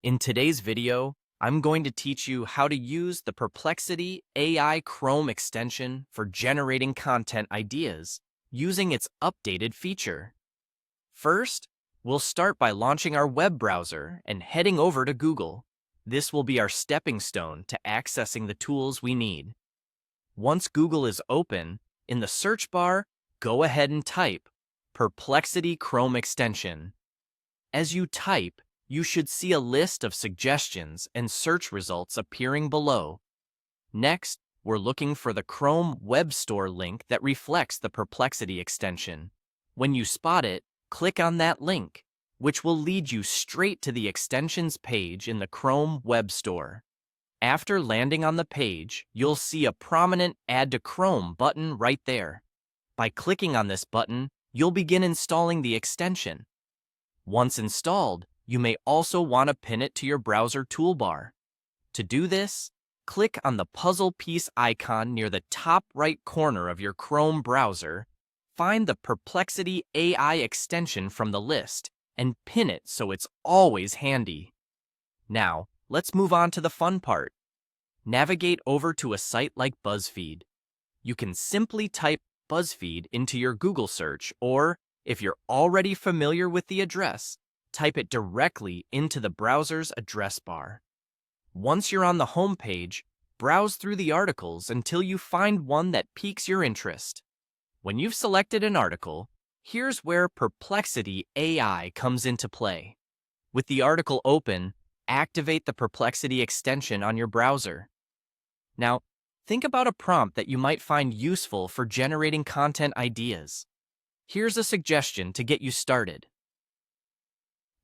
In today's video, I'm going to teach you how to use the Perplexity AI Chrome extension for generating content ideas using its updated feature. First, we'll start by launching our web browser and heading over to Google. This will be our stepping stone to accessing the tools we need. Once Google is open, in the search bar, go ahead and type Perplexity Chrome extension. As you type, you should see a list of suggestions and search results appearing below. Next, we're looking for the Chrome Web Store link that reflects the Perplexity extension. When you spot it, click on that link, which will lead you straight to the extensions page in the Chrome Web Store. After landing on the page, you'll see a prominent Add to Chrome button right there. By clicking on this button, you'll begin installing the extension. Once installed, you may also want to pin it to your browser toolbar. To do this, click on the puzzle piece icon near the top right corner of your Chrome browser, find the Perplexity AI extension from the list, and pin it so it's always handy. Now, let's move on to the fun part. Navigate over to a site like BuzzFeed. You can simply type BuzzFeed into your Google search, or, if you're already familiar with the address, type it directly into the browser's address bar. Once you're on the home page, browse through the articles until you find one that piques your interest. When you've selected an article, here's where Perplexity AI comes into play. With the article open, activate the Perplexity extension on your browser. Now, think about a prompt that you might find useful for generating content ideas. Here's a suggestion to get you started.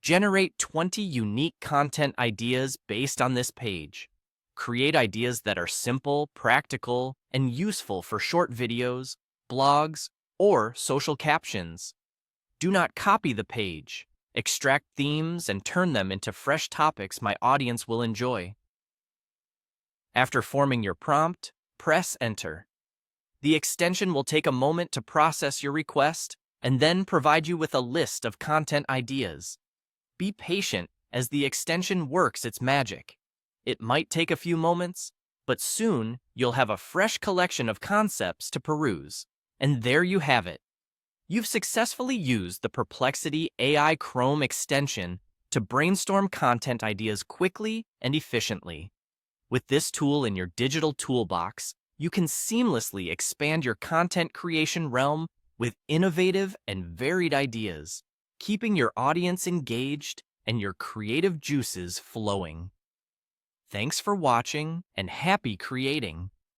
Generate 20 unique content ideas based on this page. Create ideas that are simple, practical, and useful for short videos, blogs, or social captions. Do not copy the page. Extract themes and turn them into fresh topics my audience will enjoy. After forming your prompt, press Enter. The extension will take a moment to process your request and then provide you with a list of content ideas. Be patient as the extension works its magic. It might take a few moments, but soon you'll have a fresh collection of concepts to peruse. And there you have it. You've successfully used the Perplexity AI Chrome extension to brainstorm content ideas quickly and efficiently. With this tool in your digital toolbox, you can seamlessly expand your content creation realm with innovative and varied ideas, keeping your audience engaged and your creative juices flowing. Thanks for watching and happy creating!